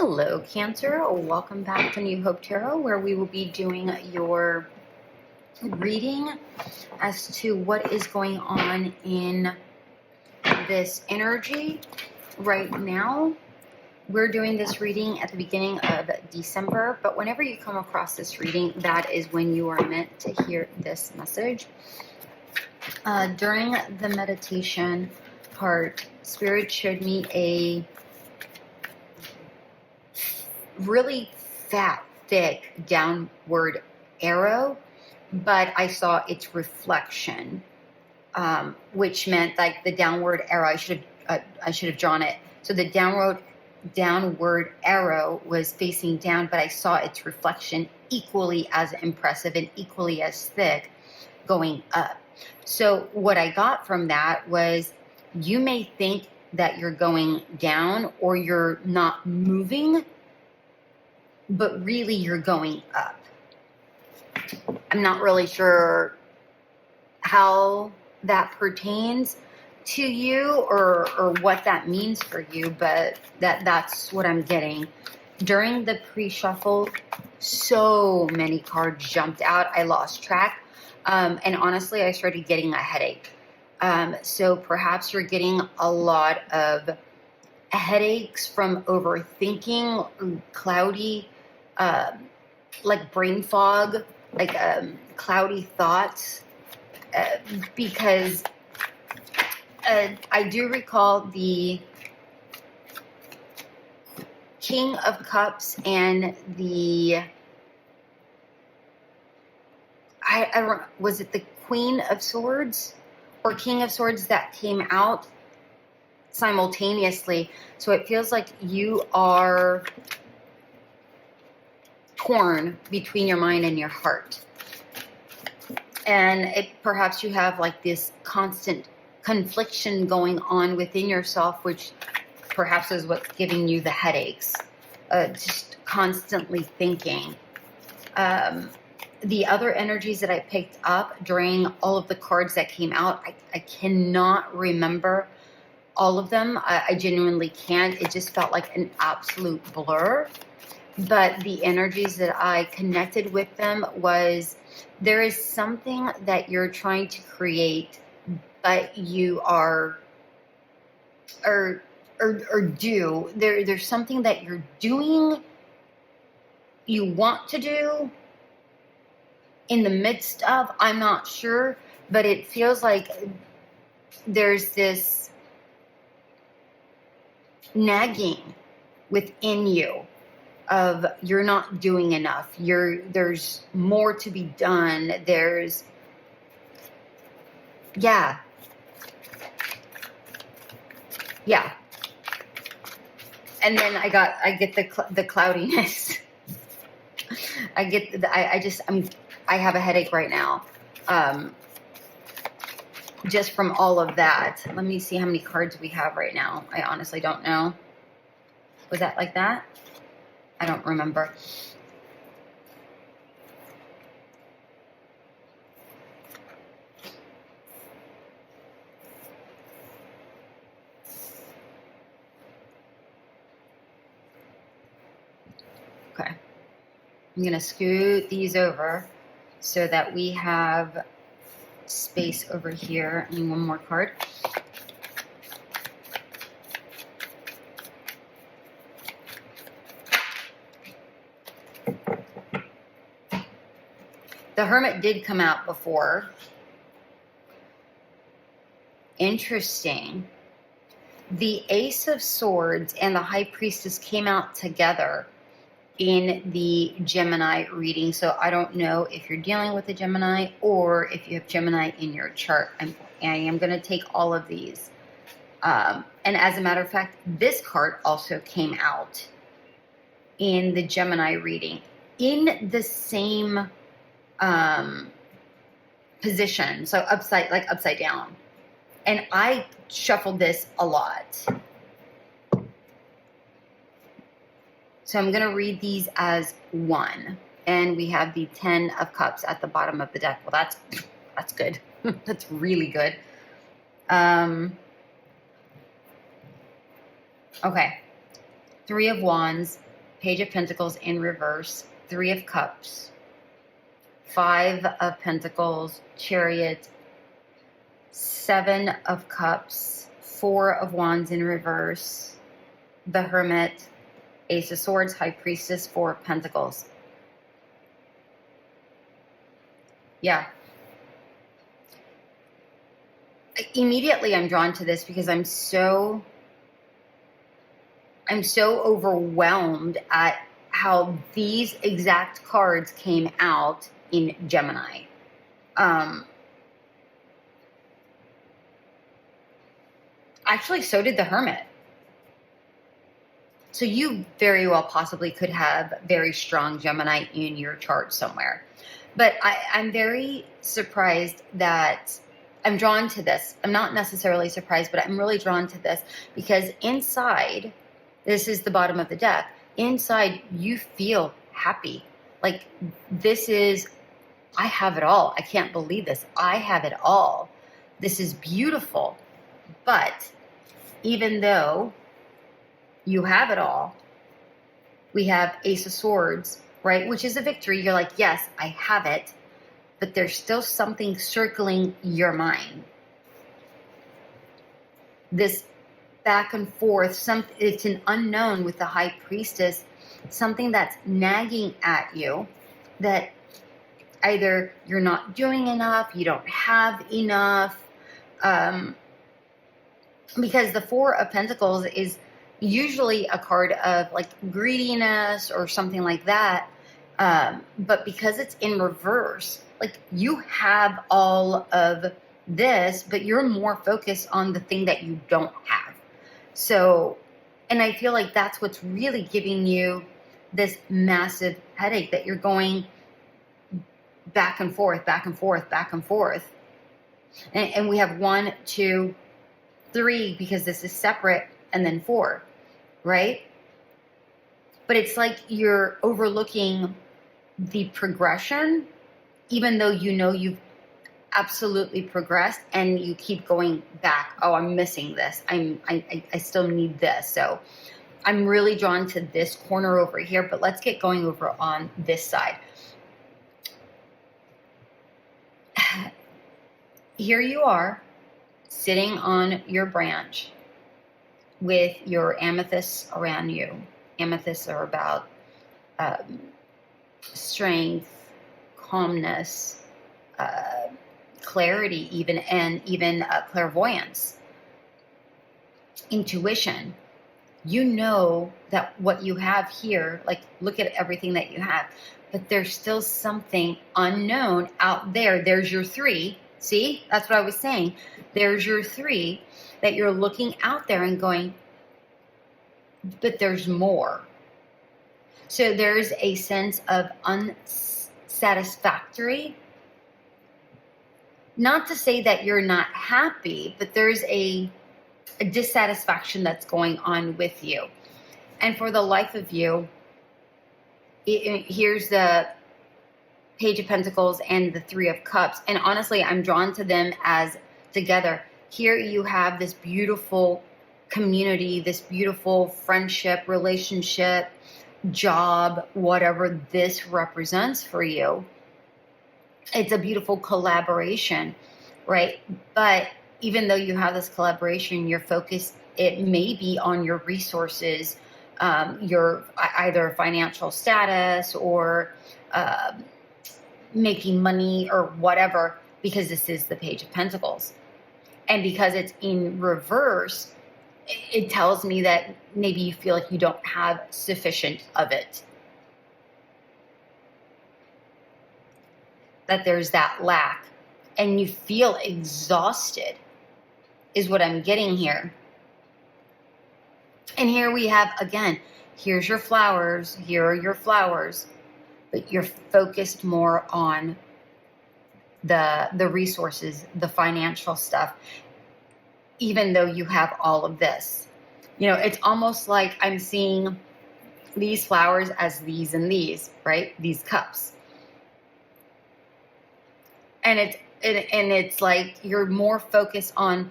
Hello, Cancer. Welcome back to New Hope Tarot, where we will be doing your reading as to what is going on in this energy right now. We're doing this reading at the beginning of December, but whenever you come across this reading, that is when you are meant to hear this message. During the meditation part, Spirit showed me a really fat, thick, downward arrow, but I saw its reflection, which meant like the downward arrow. I should have drawn it. So the downward arrow was facing down, but I saw its reflection equally as impressive and equally as thick going up. So what I got from that was, you may think that you're going down or you're not moving, but really you're going up. I'm not really sure how that pertains to you or what that means for you, but that's what I'm getting. During the pre-shuffle, so many cards jumped out. I lost track. And honestly, I started getting a headache. So perhaps you're getting a lot of headaches from overthinking, cloudy, like brain fog, like cloudy thoughts, because I do recall the King of Cups and the I don't, was it the Queen of Swords or King of Swords that came out simultaneously? So it feels like you are torn between your mind and your heart, and perhaps you have like this constant confliction going on within yourself, which perhaps is what's giving you the headaches, just constantly thinking. The other energies that I picked up during all of the cards that came out, I cannot remember all of them. I genuinely can't. It just felt like an absolute blur. But the energies that I connected with them was, there is something that you're trying to create, but you are, or do. There's something that you're doing, you want to do, in the midst of, I'm not sure, but it feels like there's this nagging within you of you're not doing enough. There's more to be done. Yeah. And then I get the cloudiness. I have a headache right now. Just from all of that. Let me see how many cards we have right now. I honestly don't know. Was that like that? I don't remember. Okay. I'm going to scoot these over so that we have space over here. I need one more card. The Hermit did come out before. Interesting. The Ace of Swords and the High Priestess came out together in the Gemini reading. So I don't know if you're dealing with a Gemini or if you have Gemini in your chart. I am going to take all of these. And as a matter of fact, this card also came out in the Gemini reading in the same position. So upside down. And I shuffled this a lot. So I'm going to read these as one. And we have the 10 of Cups at the bottom of the deck. Well, that's good. That's really good. Okay. 3 of Wands, Page of Pentacles in reverse, Three of Cups, Five of Pentacles, Chariot, Seven of Cups, Four of Wands in reverse, the Hermit, Ace of Swords, High Priestess, Four of Pentacles. Yeah. Immediately I'm drawn to this because I'm so overwhelmed at how these exact cards came out in Gemini. Actually, so did the Hermit. So you very well possibly could have very strong Gemini in your chart somewhere. But I'm very surprised that I'm drawn to this. I'm not necessarily surprised, but I'm really drawn to this because inside, this is the bottom of the deck, inside you feel happy. Like this is, I have it all. I can't believe this. I have it all. This is beautiful. But even though you have it all, we have Ace of Swords, right? Which is a victory. You're like, yes, I have it. But there's still something circling your mind. This back and forth, it's an unknown with the High Priestess, something that's nagging at you that either you're not doing enough, you don't have enough, because the Four of Pentacles is usually a card of like greediness or something like that, but because it's in reverse, like you have all of this, but you're more focused on the thing that you don't have. So, and I feel like that's what's really giving you this massive headache, that you're going back and forth, back and forth, back and forth. And we have 1, 2, 3, because this is separate, and then 4, right? But it's like you're overlooking the progression, even though you know you've absolutely progressed, and you keep going back. Oh, I'm missing this. I still need this. So I'm really drawn to this corner over here, but let's get going over on this side. Here you are sitting on your branch with your amethysts around you. Amethysts are about strength, calmness, clarity, even clairvoyance, intuition. You know that what you have here, like look at everything that you have, but there's still something unknown out there. There's your 3. See, that's what I was saying. There's your 3 that you're looking out there and going, but there's more. So there's a sense of unsatisfactory. Not to say that you're not happy, but there's a dissatisfaction that's going on with you. And for the life of you, here's the Page of Pentacles and the Three of Cups. And honestly, I'm drawn to them as together. Here you have this beautiful community, this beautiful friendship, relationship, job, whatever this represents for you. It's a beautiful collaboration, right? But even though you have this collaboration, your focus, it may be on your resources, your either financial status or making money or whatever, because this is the Page of Pentacles. And because it's in reverse, it tells me that maybe you feel like you don't have sufficient of it. That there's that lack. And you feel exhausted, is what I'm getting here. And here we have, again, here's your flowers, here are your flowers, but you're focused more on the resources, the financial stuff, even though you have all of this. You know, it's almost like I'm seeing these flowers as these and these, right? These cups. And it's like you're more focused on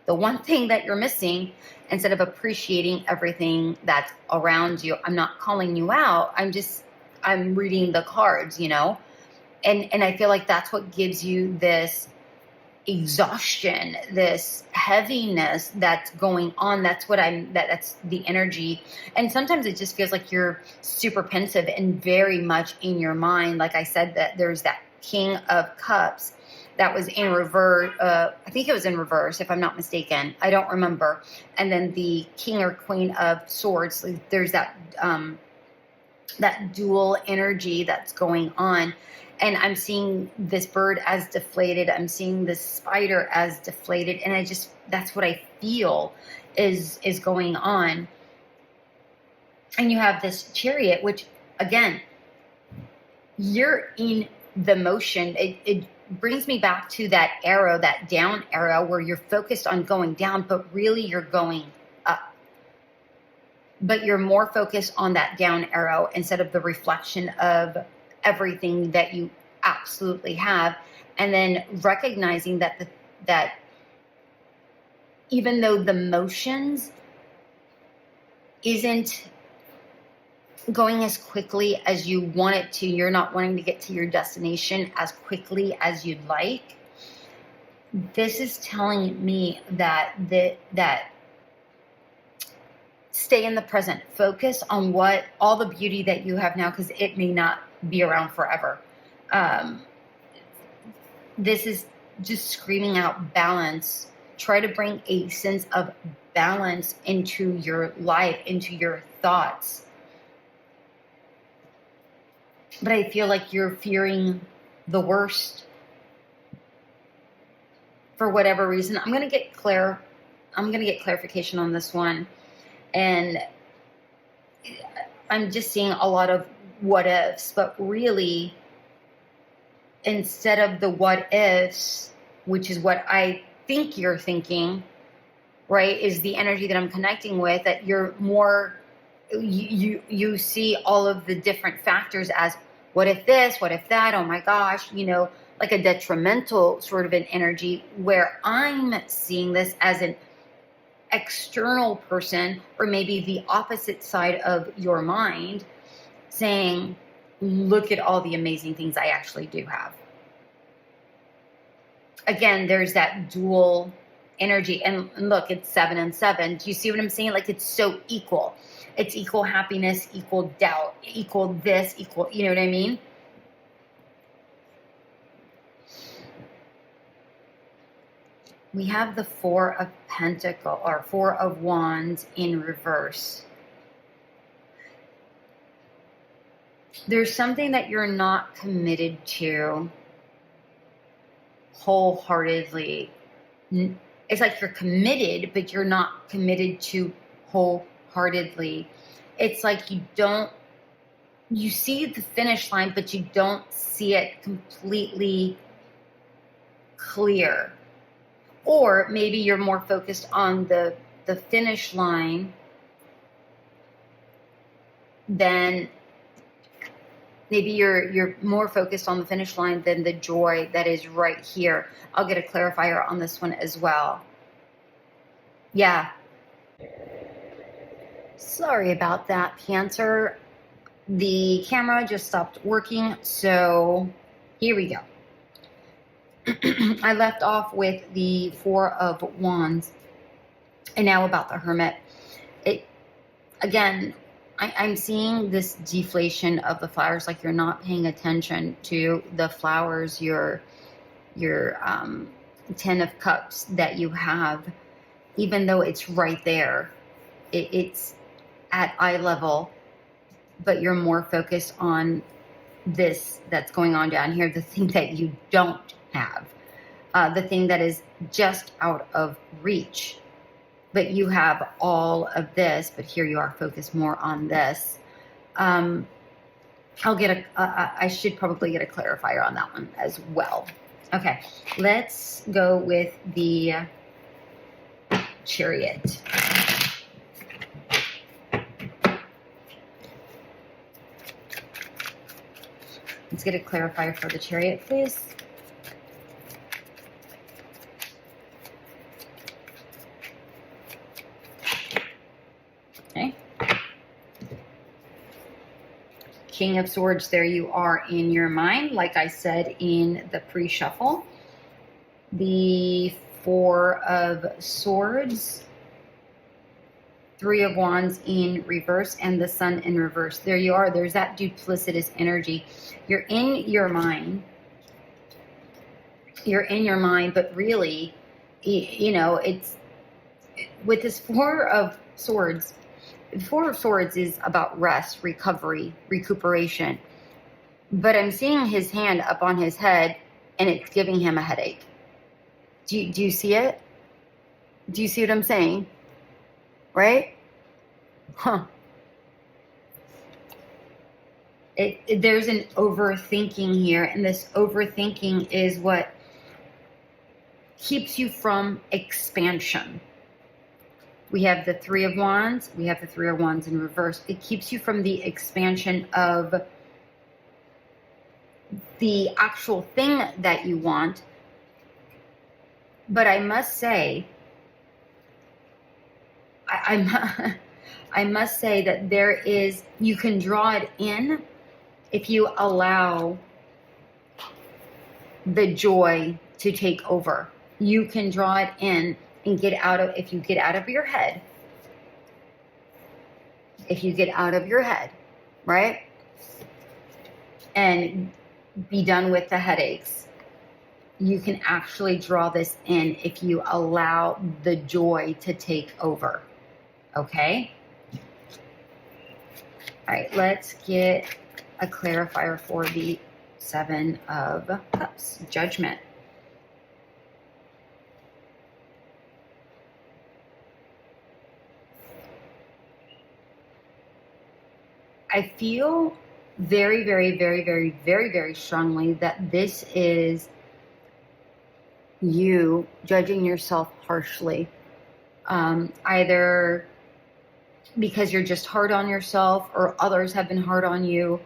the one thing that you're missing, instead of appreciating everything that's around you. I'm not calling you out. I'm reading the cards, you know? And I feel like that's what gives you this exhaustion, this heaviness that's going on. That's that's the energy. And sometimes it just feels like you're super pensive and very much in your mind. Like I said, that there's that King of Cups that was in reverse. I think it was in reverse, if I'm not mistaken. I don't remember. And then the King or Queen of Swords. There's that that dual energy that's going on. And I'm seeing this bird as deflated. I'm seeing this spider as deflated. And that's what I feel is going on. And you have this Chariot, which, again, you're in the motion. It brings me back to that arrow, that down arrow, where you're focused on going down, but really you're going up. But you're more focused on that down arrow instead of the reflection of everything that you absolutely have. And then recognizing that that even though the motions isn't going as quickly as you want it to, you're not wanting to get to your destination as quickly as you'd like. This is telling me that stay in the present. Focus on all the beauty that you have now, because it may not be around forever. This is just screaming out balance. Try to bring a sense of balance into your life, into your thoughts. But I feel like you're fearing the worst for whatever reason. I'm going to get clarification on this one. And I'm just seeing a lot of what ifs, but really, instead of the what ifs, which is what I think you're thinking, right, is the energy that I'm connecting with, that you're more, you see all of the different factors as, what if this, what if that, oh my gosh, you know, like a detrimental sort of an energy, where I'm seeing this as an external person, or maybe the opposite side of your mind, saying, look at all the amazing things I actually do have. Again, there's that dual energy. And look, it's 7 and 7. Do you see what I'm saying? Like, it's so equal. It's equal happiness, equal doubt, equal this, equal, you know what I mean? We have the 4 of Pentacles, or 4 of Wands in reverse. There's something that you're not committed to wholeheartedly. It's like you're committed, but you're not committed to wholeheartedly. It's like you see the finish line, but you don't see it completely clear. Or maybe you're more focused on the finish line than, maybe you're more focused on the finish line than the joy that is right here. I'll get a clarifier on this one as well. Yeah. Sorry about that, Cancer. The camera just stopped working, so here we go. I left off with the 4 of Wands, and now about the Hermit. I'm seeing this deflation of the flowers, like you're not paying attention to the flowers, your 10 of Cups that you have, even though it's right there. It's at eye level, but you're more focused on this that's going on down here, the thing that you don't have, the thing that is just out of reach. But you have all of this, but here you are focused more on this. I should probably get a clarifier on that one as well. Okay, let's go with the Chariot. Let's get a clarifier for the Chariot, please. King of Swords, there you are in your mind, like I said in the pre-shuffle. The Four of Swords, Three of Wands in reverse, and the Sun in reverse. There you are. There's that duplicitous energy. You're in your mind. You're in your mind, but really, you know, it's with this Four of Swords. The Four of Swords is about rest, recovery, recuperation. But I'm seeing his hand up on his head, and it's giving him a headache. Do you see it? Do you see what I'm saying? Right? Huh. There's an overthinking here, and this overthinking is what keeps you from expansion. We have the Three of Wands. We have the Three of Wands in reverse. It keeps you from the expansion of the actual thing that you want. But I must say, I must say that there is, you can draw it in if you allow the joy to take over. You can draw it in and get out of, if you get out of your head, right? And be done with the headaches. You can actually draw this in if you allow the joy to take over. Okay? All right, let's get a clarifier for the Seven of Cups, Judgment. I feel very, very, very, very, very, very strongly that this is you judging yourself harshly. Either because you're just hard on yourself, or others have been hard on you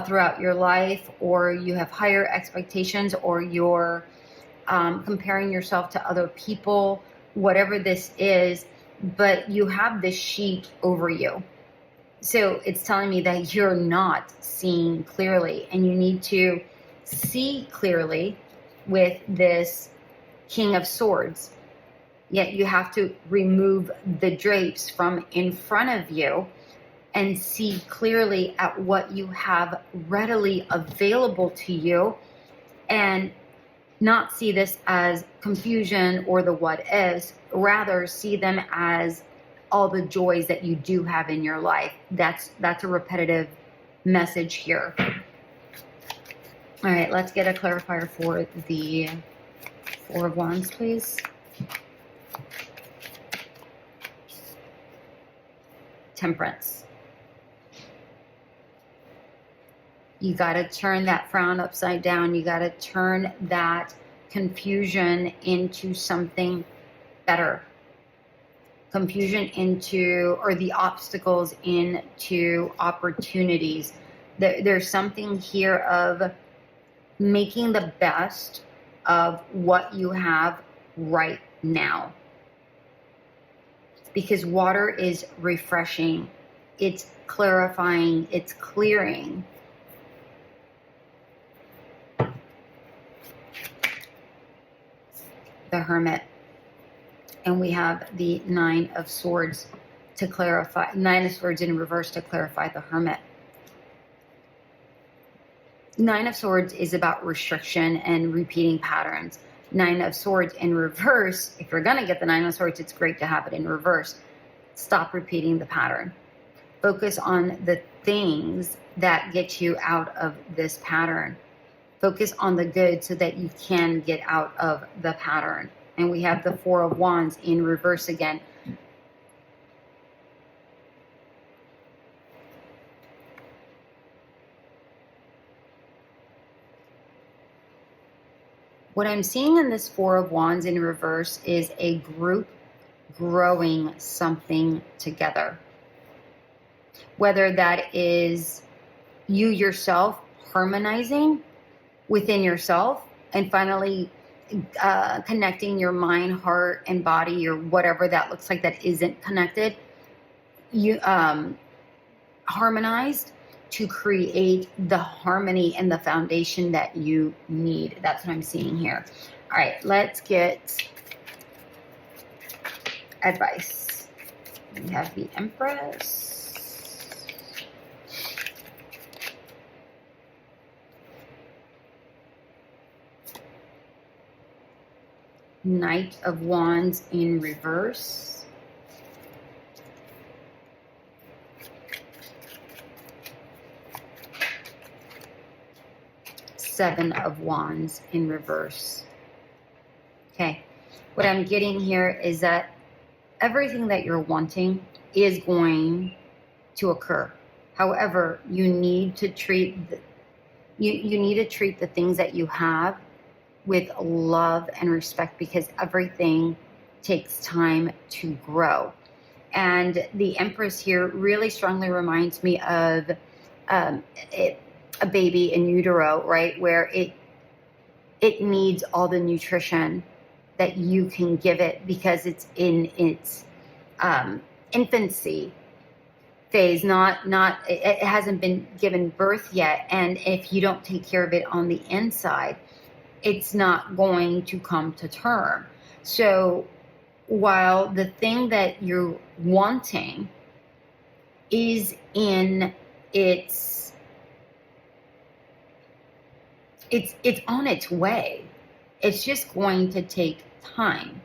throughout your life, or you have higher expectations, or you're comparing yourself to other people, whatever this is, but you have this sheet over you. So it's telling me that you're not seeing clearly, and you need to see clearly with this King of Swords. Yet you have to remove the drapes from in front of you and see clearly at what you have readily available to you, and not see this as confusion or the what ifs, rather see them as all the joys that you do have in your life. That's a repetitive message here. All right, let's get a clarifier for the Four of Wands, please. Temperance. You got to turn that frown upside down. You got to turn that confusion into something better. Confusion into, or the obstacles into opportunities. There's something here of making the best of what you have right now. Because water is refreshing, it's clarifying, it's clearing. The Hermit. And we have the Nine of Swords to clarify, Nine of Swords in reverse to clarify the Hermit. Nine of Swords is about restriction and repeating patterns. Nine of Swords in reverse, if you're going to get the Nine of Swords, it's great to have it in reverse. Stop repeating the pattern. Focus on the things that get you out of this pattern. Focus on the good so that you can get out of the pattern. And we have the Four of Wands in reverse again. What I'm seeing in this Four of Wands in reverse is a group growing something together. Whether that is you yourself harmonizing within yourself and finally connecting your mind, heart, and body, or whatever that looks like that isn't connected, you harmonized, to create the harmony and the foundation that you need. That's what I'm seeing here. All right, let's get advice. We have the Empress. Knight of Wands in reverse. Seven of Wands in reverse. Okay, what I'm getting here is that everything that you're wanting is going to occur. However, you need to treat you need to treat the things that you have with love and respect, because everything takes time to grow. And the Empress here really strongly reminds me of a baby in utero, right? Where it needs all the nutrition that you can give it, because it's in its infancy phase, it hasn't been given birth yet. And if you don't take care of it on the inside, it's not going to come to term. So while the thing that you're wanting is in it's on its way, it's just going to take time.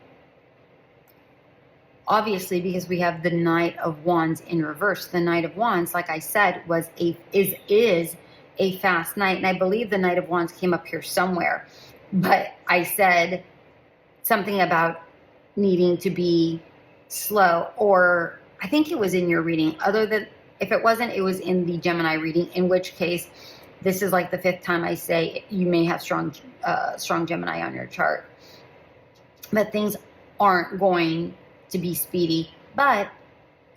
Obviously, because we have the Knight of Wands in reverse. The Knight of Wands, like I said, is a fast knight, and I believe the Knight of Wands came up here somewhere, but I said something about needing to be slow, or I think it was in your reading. Other than, if it wasn't, it was in the Gemini reading, in which case this is like the 5th time I say you may have strong Gemini on your chart. But things aren't going to be speedy. But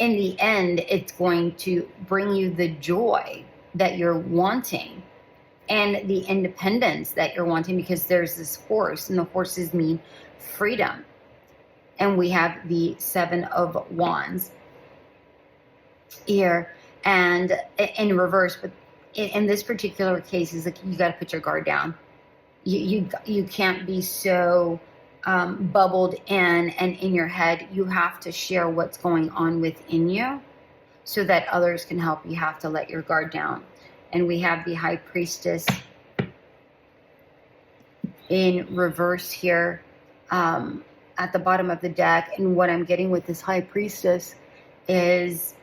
in the end, it's going to bring you the joy that you're wanting and the independence that you're wanting, because there's this horse, and the horses mean freedom. And we have the 7 of Wands here, and in reverse. But in this particular case, is like you got to put your guard down. You can't be so bubbled in and in your head. You have to share what's going on within you so that others can help. You have to let your guard down. And we have the High Priestess in reverse here at the bottom of the deck. And what I'm getting with this High Priestess is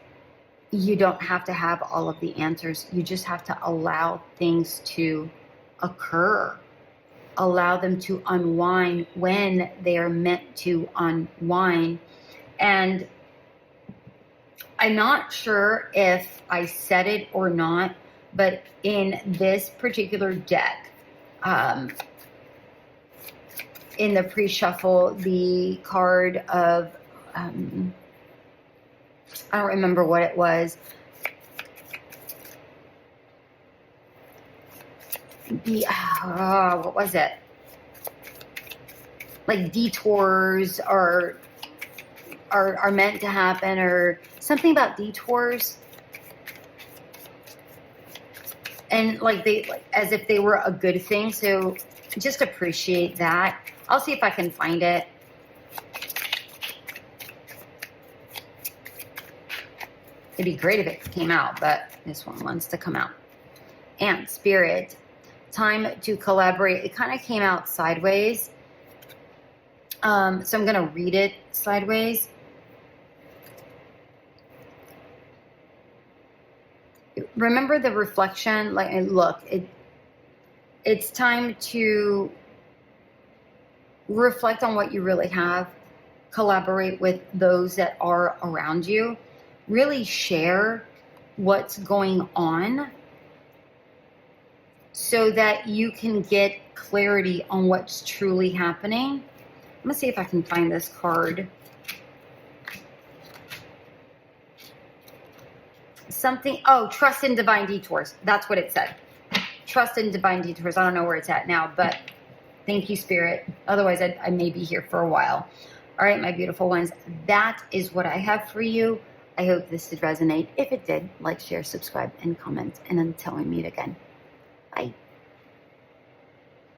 you don't have to have all of the answers. You just have to allow things to occur. Allow them to unwind when they are meant to unwind. And I'm not sure if I said it or not, but in this particular deck, in the pre-shuffle, the card of, I don't remember what it was. What was it? Like detours are meant to happen, or something about detours. And like as if they were a good thing. So just appreciate that. I'll see if I can find it. It'd be great if it came out, but this one wants to come out. And Spirit, time to collaborate. It kind of came out sideways. So I'm going to read it sideways. Remember the reflection, like, and look, it's time to reflect on what you really have, collaborate with those that are around you, really share what's going on so that you can get clarity on what's truly happening. I'm going to see if I can find this card. Trust in divine detours. That's what it said. Trust in divine detours. I don't know where it's at now, but thank you, Spirit. Otherwise, I may be here for a while. All right, my beautiful ones. That is what I have for you. I hope this did resonate. If it did, like, share, subscribe, and comment. And until we meet again, bye.